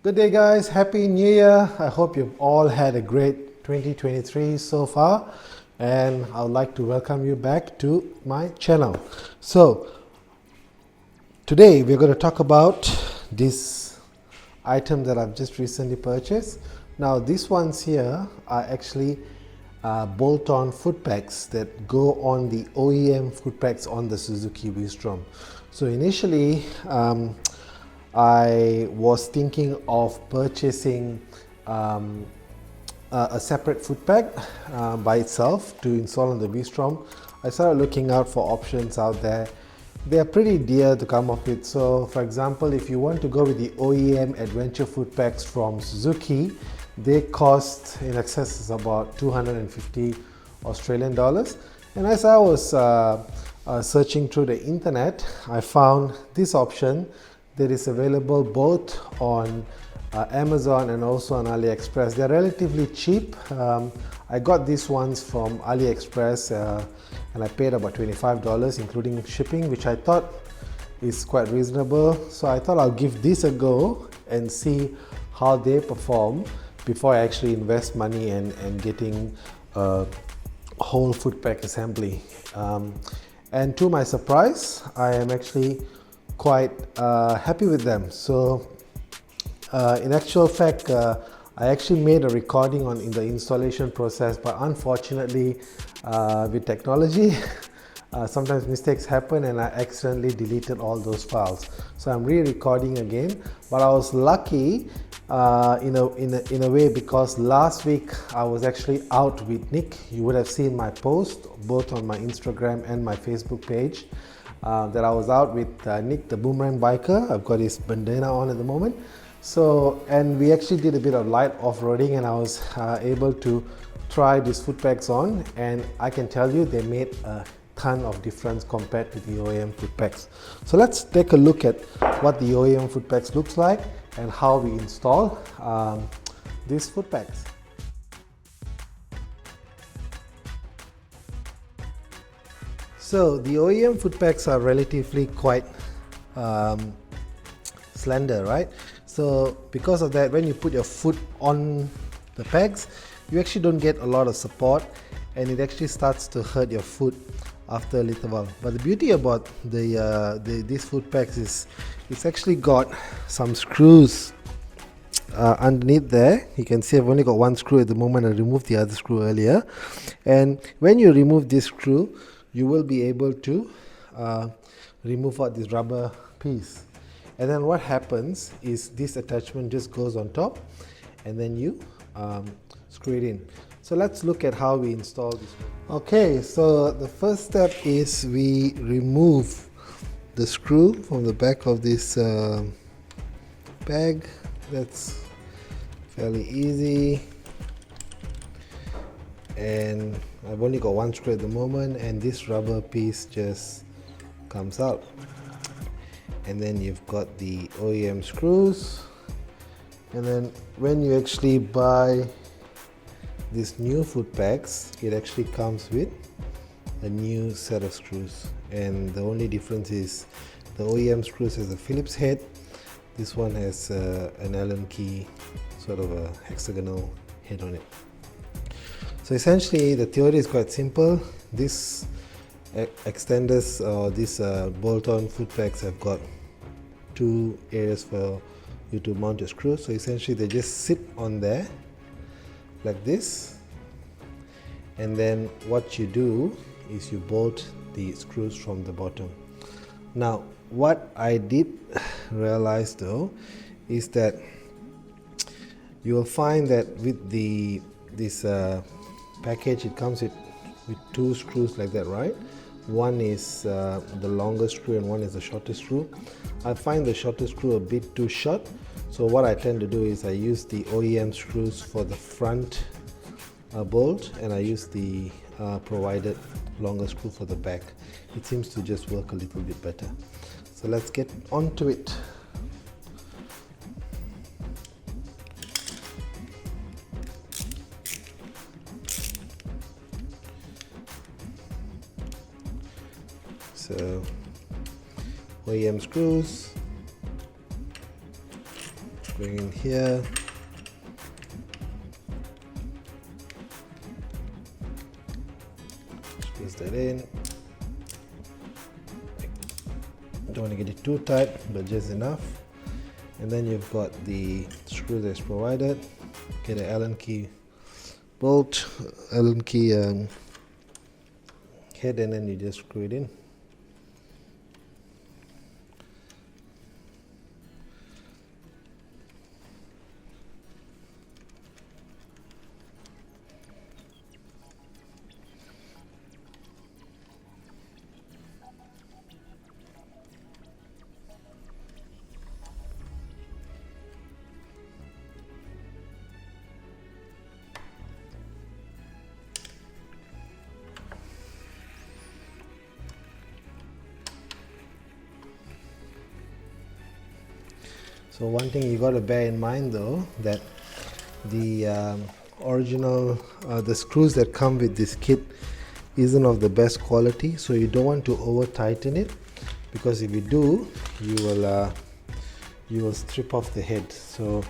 Good day, guys. Happy New Year. I hope you've all had a great 2023 so far, and I would like to welcome you back to my channel. So, today we're going to talk about this item that I've just recently purchased. Now, these ones here are actually bolt-on footpegs that go on the OEM footpegs on the Suzuki Vstrom. So initially, I was thinking of purchasing a separate footpeg by itself to install on the Vstrom. I started looking out for options out there. They are pretty dear to come up with. So for example, if you want to go with the OEM adventure footpegs from Suzuki, they cost in excess of about 250 Australian dollars. And as I was searching through the internet, I found this option that is available both on Amazon and also on AliExpress. They're relatively cheap. I got these ones from AliExpress and I paid about $25 including shipping, which I thought is quite reasonable. So I thought I'll give this a go and see how they perform before I actually invest money and getting a whole footpeg assembly. And to my surprise, I am actually quite happy with them. So in actual fact, I actually made a recording in the installation process, but unfortunately with technology sometimes mistakes happen and I accidentally deleted all those files. So I'm re-recording again, but I was lucky in a way, because last week I was actually out with Nick. You would have seen my post both on my Instagram and my Facebook page that I was out with Nick, the boomerang biker. I've got his bandana on at the moment. So, and we actually did a bit of light off-roading, and I was able to try these footpegs on, and I can tell you they made a ton of difference compared to the OEM footpegs. So let's take a look at what the OEM footpegs looks like and how we install these footpegs. So the OEM footpegs are relatively quite slender, right? So because of that, when you put your foot on the pegs, you actually don't get a lot of support, and it actually starts to hurt your foot after a little while. But the beauty about these footpegs is it's actually got some screws underneath there. You can see I've only got one screw at the moment. I removed the other screw earlier, and when you remove this screw, you will be able to remove out this rubber piece. And then what happens is this attachment just goes on top, and then you screw it in. So let's look at how we install this one. Okay, so the first step is we remove the screw from the back of this peg. That's fairly easy. And I've only got one screw at the moment, and this rubber piece just comes out. And then you've got the OEM screws, and then when you actually buy these new footpegs, it actually comes with a new set of screws, and the only difference is the OEM screws has a Phillips head. This one has an Allen key, sort of a hexagonal head on it. So essentially the theory is quite simple. These extenders or these bolt-on footpegs have got two areas for you to mount your screws. So essentially they just sit on there like this, and then what you do is you bolt the screws from the bottom. Now what I did realize though is that you will find that with this package, it comes with two screws like that, right? One is the longest screw and one is the shortest screw. I find the shortest screw a bit too short, so what I tend to do is I use the OEM screws for the front bolt, and I use the provided longer screw for the back. It seems to just work a little bit better. So let's get onto it. So OEM screws, bring in here. Squeeze that in. Don't want to get it too tight, but just enough. And then you've got the screw that's provided. Get an Allen key bolt, Allen key head, and then you just screw it in. So one thing you got to bear in mind though, that the original, the screws that come with this kit isn't of the best quality, so you don't want to over tighten it, because if you do, you will strip off the head. So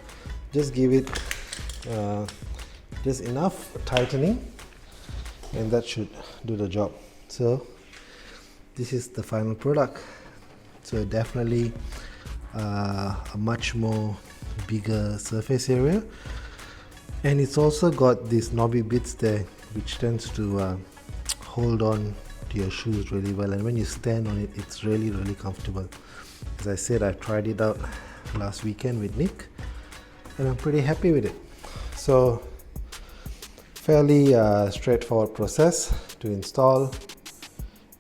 just give it just enough tightening, and that should do the job. So this is the final product. So definitely a much more bigger surface area, and it's also got these knobby bits there which tends to hold on to your shoes really well, and when you stand on it, it's really comfortable. As I said, I tried it out last weekend with Nick and I'm pretty happy with it. So fairly straightforward process to install,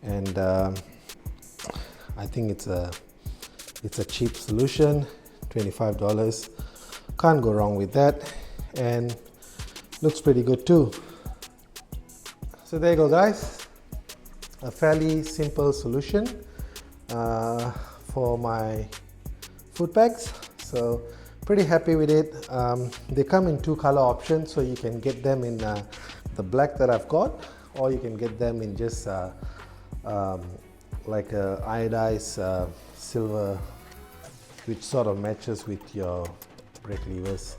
and I think it's a cheap solution, $25. Can't go wrong with that, and looks pretty good too. So there you go guys, a fairly simple solution for my Footpegs. So pretty happy with it. They come in two color options, so you can get them in the black that I've got, or you can get them in just like a iodized silver, which sort of matches with your brake levers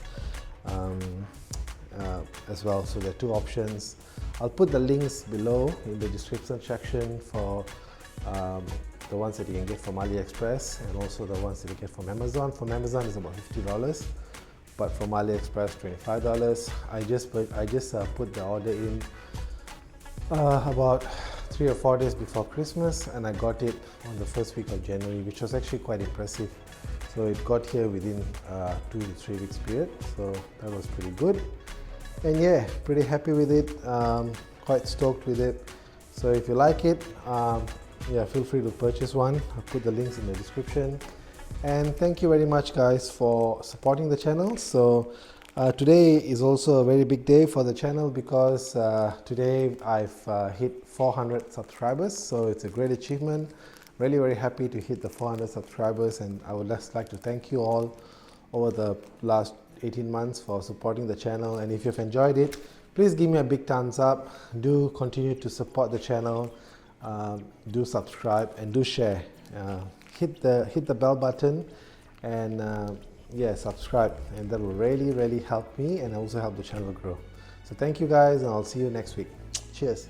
as well. So there are two options. I'll put the links below in the description section for the ones that you can get from AliExpress, and also the ones that you get from Amazon. From Amazon is about $50, but from AliExpress $25. I just put the order in about 3 or 4 days before Christmas, and I got it on the first week of January, which was actually quite impressive. So it got here within 2 to 3 weeks period, so that was pretty good. And yeah, pretty happy with it, quite stoked with it. So if you like it, yeah, feel free to purchase one. I'll put the links in the description. And thank you very much guys for supporting the channel. So today is also a very big day for the channel, because today I've hit 400 subscribers, so it's a great achievement. Really very happy to hit the 400 subscribers, and I would just like to thank you all over the last 18 months for supporting the channel. And if you've enjoyed it, please give me a big thumbs up. Do continue to support the channel, do subscribe and do share. Hit the bell button, and yeah, subscribe, and that will really help me and also help the channel grow. So thank you guys, and I'll see you next week. Cheers.